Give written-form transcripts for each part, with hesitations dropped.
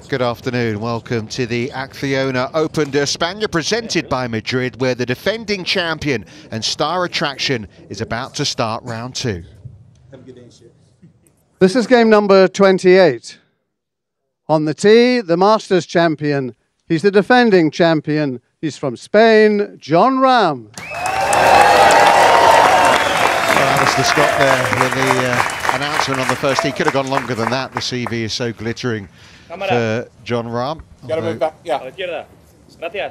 Good afternoon. Welcome to the Acciona Open de España, presented by Madrid, where the defending champion and star attraction is about to start round two. This is game number 28. On the tee, the Masters champion. He's the defending champion. He's from Spain, Jon Rahm. Well, Alistair Scott there with the announcement on the first tee. Could have gone longer than that. The CV is so glittering for Jon Rahm.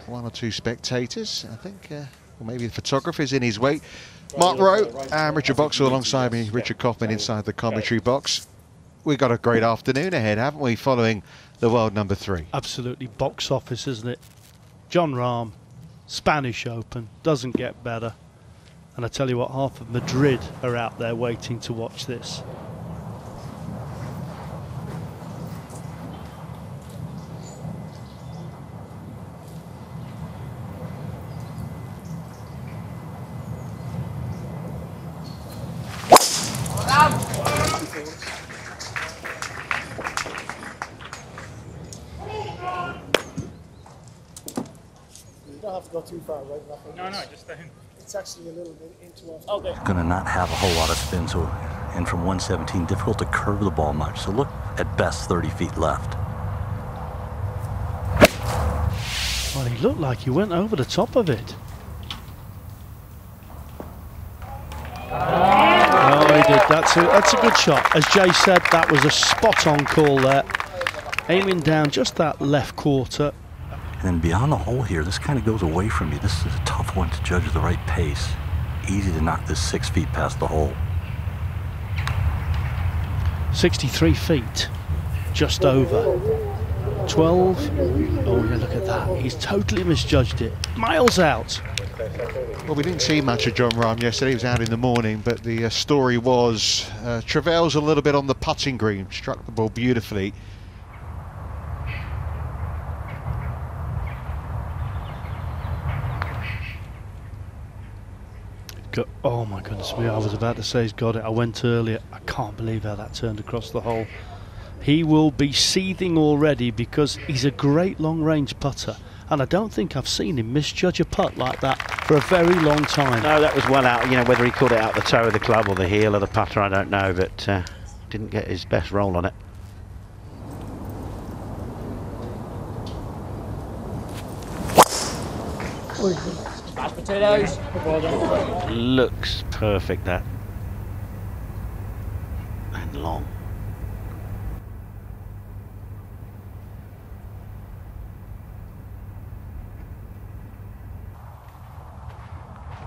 One or two spectators, I think, or maybe the photographers in his wake. Mark Rowe and Richard Boxall alongside me, Richard Kaufman inside the commentary box. We've got a great afternoon ahead, haven't we, following the world number 3? Absolutely box office, isn't it? Jon Rahm, Spanish Open, doesn't get better. And I tell you what, half of Madrid are out there waiting to watch this. You don't have to go too far, right? No, just stay in. It's actually a little bit into us. Okay. Going to not have a whole lot of spin, so and from 117, difficult to curve the ball much. So look at best 30 feet left. Well, he looked like he went over the top of it. Oh, he did. That's a good shot. As Jay said, that was a spot-on call there. Aiming down just that left quarter. And then beyond the hole here, this kind of goes away from you. This is a tough one to judge the right pace. Easy to knock this 6 feet past the hole. 63 feet, just over. 12. Oh, yeah, look at that. He's totally misjudged it. Miles out. Well, we didn't see much of Jon Rahm yesterday. He was out in the morning, but the story was travails a little bit on the putting green. Struck the ball beautifully. Oh my goodness me, I was about to say he's got it. I went earlier. I can't believe how that turned across the hole. He will be seething already because he's a great long-range putter. And I don't think I've seen him misjudge a putt like that for a very long time. No, that was well out. You know, whether he caught it out the toe of the club or the heel of the putter, I don't know, but didn't get his best roll on it. Mashed potatoes. Looks perfect, that. And long.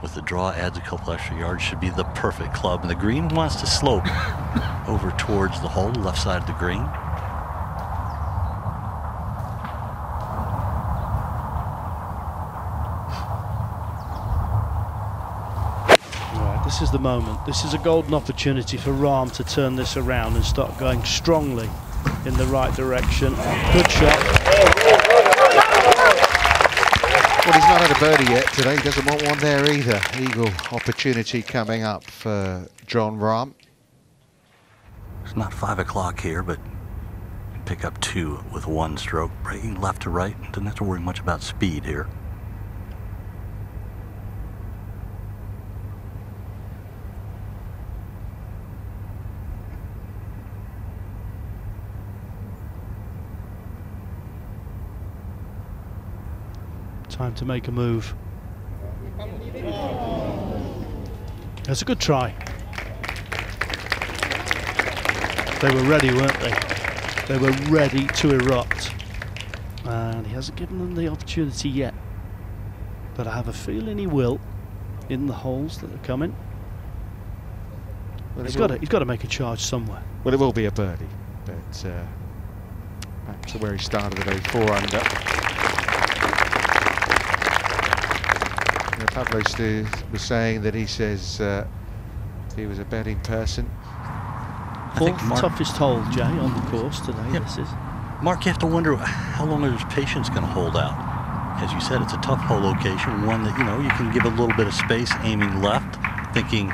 With the draw, adds a couple extra yards, should be the perfect club. And the green wants to slope over towards the hole, left side of the green. This is the moment. This is a golden opportunity for Rahm to turn this around and start going strongly in the right direction. Good shot. Well, he's not had a birdie yet today. He doesn't want one there either. Eagle opportunity coming up for Jon Rahm. It's not 5 o'clock here, but pick up 2 with 1 stroke. Breaking left to right. Doesn't have to worry much about speed here. Time to make a move. That's a good try. They were ready, weren't they? They were ready to erupt. And he hasn't given them the opportunity yet. But I have a feeling he will in the holes that are coming. Well, he's got to make a charge somewhere. Well, it will be a birdie, but back to where he started today, 4 under. Pablo was saying that he says he was a betting person. Fourth toughest hole, Jay, on the course today. Yep. This is. Mark, you have to wonder how long is patience going to hold out. As you said, it's a tough hole location, one that, you know, you can give a little bit of space, aiming left, thinking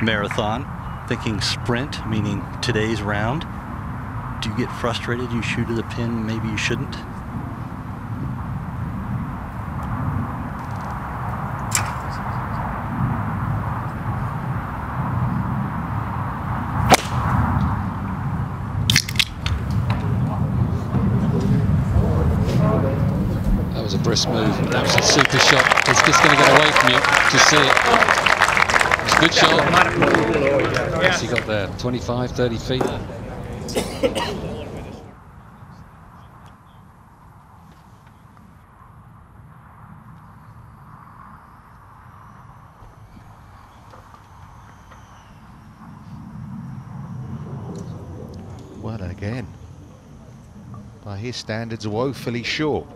marathon, thinking sprint, meaning today's round. Do you get frustrated? You shoot at the pin, maybe you shouldn't? That was a brisk move. That was a super shot. It's just going to get away from you to see it. It's a good shot. What's he got there? 25, 30 feet. Well, again, by his standards, woefully short.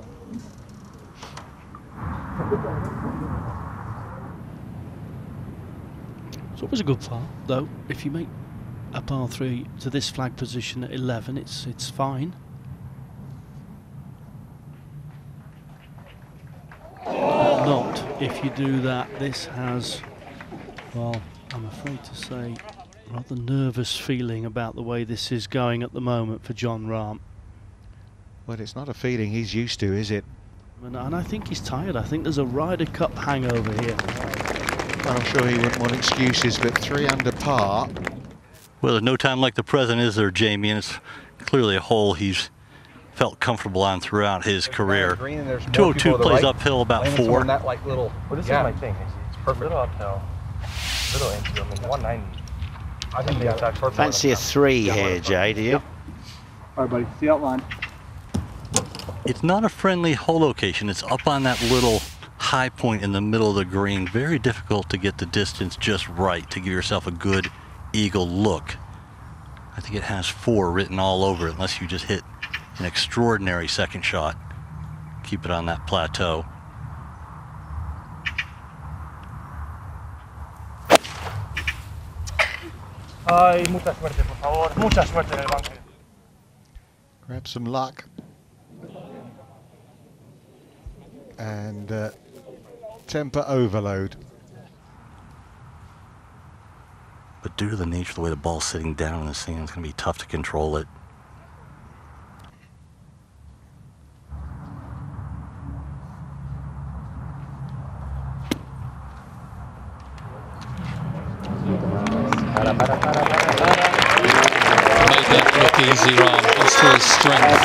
It's always a good par, though. If you make a par 3 to this flag position at 11, it's fine. But not if you do that. This has, well, I'm afraid to say, rather nervous feeling about the way this is going at the moment for Jon Rahm. Well, it's not a feeling he's used to, is it? And I think he's tired. I think there's a Ryder Cup hangover here. Well, I'm sure he wouldn't want excuses, but 3 under par. Well, there's no time like the present, is there, Jamie? And it's clearly a hole he's felt comfortable on throughout his career. 202 plays uphill about 4. That like little, well, this is my thing. It's perfect. Little uphill, little into. I mean, 190. I think that's perfect. Fancy a 3 here, Jay, do you? Yep. All right, buddy. See you outline. It's not a friendly hole location. It's up on that little high point in the middle of the green. Very difficult to get the distance just right to give yourself a good eagle look. I think it has 4 written all over it, unless you just hit an extraordinary second shot. Keep it on that plateau. Ay, mucha suerte, por favor. Mucha suerte en el banco. Grab some luck. And temper overload. But due to the nature of the way the ball's sitting down in the sand, it's going to be tough to control it. Made that look easy, Rahm. It's to his strength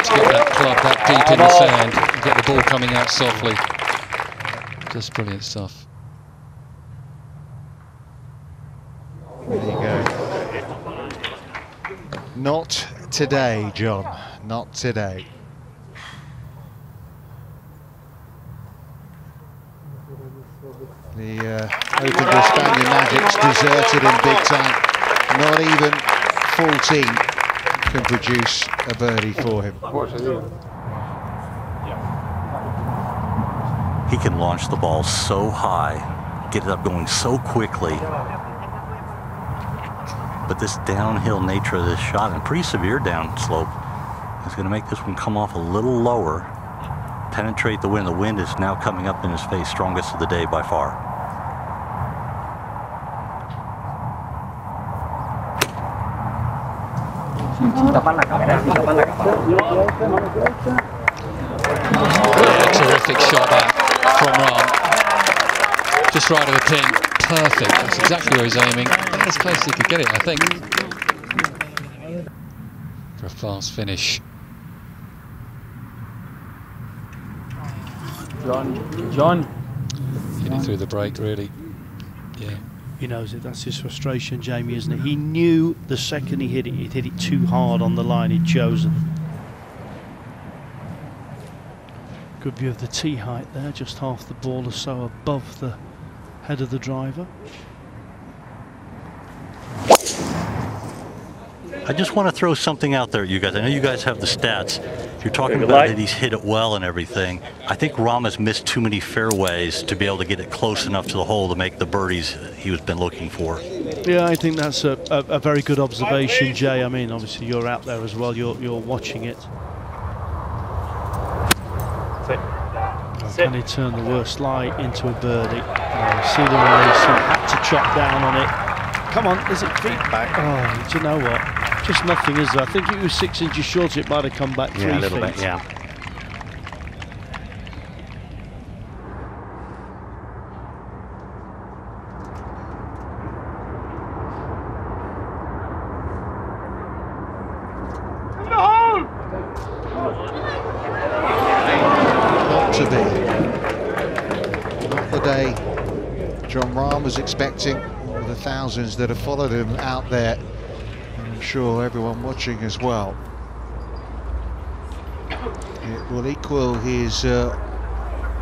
to get that club that deep in the sand and get the ball coming out softly. Just brilliant stuff. There you go. Not today, John. Not today. The Open de España magic's deserted him big time. Not even 14 can produce a birdie for him. He can launch the ball so high, get it up going so quickly. But this downhill nature of this shot, and pretty severe downslope, is going to make this one come off a little lower, penetrate the wind. The wind is now coming up in his face, strongest of the day by far. Terrific shot back from Rahm. Just right of the pin. Perfect. That's exactly where he's aiming. As close as he could get it, I think. For a fast finish. John. Hit it through the break, really. Yeah. He knows it. That's his frustration, Jamie, isn't it? He knew the second he hit it too hard on the line he'd chosen. Good view of the tee height there, just half the ball or so above the head of the driver. I just want to throw something out there, you guys. I know you guys have the stats. You're talking about that he's hit it well and everything. I think Rahm has missed too many fairways to be able to get it close enough to the hole to make the birdies he was been looking for. Yeah, I think that's a very good observation, Jay. I mean, obviously you're out there as well. You're watching it. Can he turn the worst lie into a birdie? See the release, he had to chop down on it. Come on, is it feedback? Oh, do you know what? There's nothing, is there? I think it was 6 inches short, it might have come back 3 Yeah, a little feet. bit, yeah. Not to be. Not the day Jon Rahm was expecting, or the thousands that have followed him out there. I'm sure everyone watching as well. It will equal his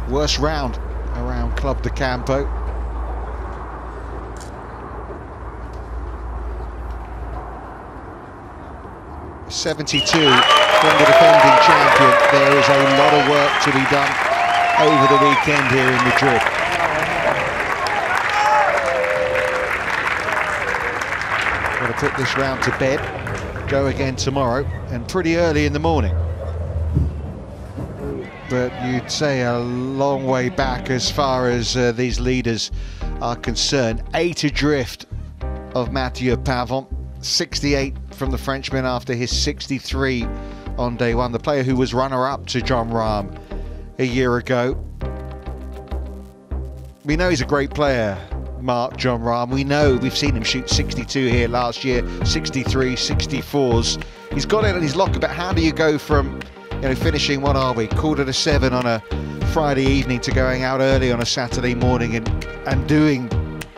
worst round around Club de Campo. .72 from the defending champion. There is a lot of work to be done over the weekend here in Madrid. Got to put this round to bed, go again tomorrow, and pretty early in the morning. But you'd say a long way back as far as these leaders are concerned. 8 adrift of Mathieu Pavon, 68 from the Frenchman after his 63 on day one. The player who was runner-up to Jon Rahm a year ago. We know he's a great player, Jon Rahm. We know we've seen him shoot 62 here last year, 63, 64s. He's got it in his locker, but how do you go from, you know, finishing, what are we, 6:45 on a Friday evening to going out early on a Saturday morning and doing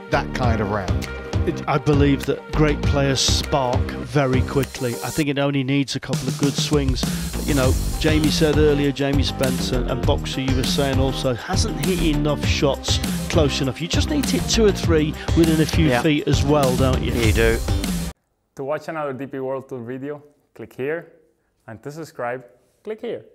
that kind of round? I believe that great players spark very quickly. I think it only needs a couple of good swings. You know, Jamie said earlier, Jamie Spencer, and Boxer, you were saying also, hasn't hit enough shots close enough. You just need to hit 2 or 3 within a few feet as well, don't you? You do. To watch another DP World Tour video, click here, and to subscribe, click here.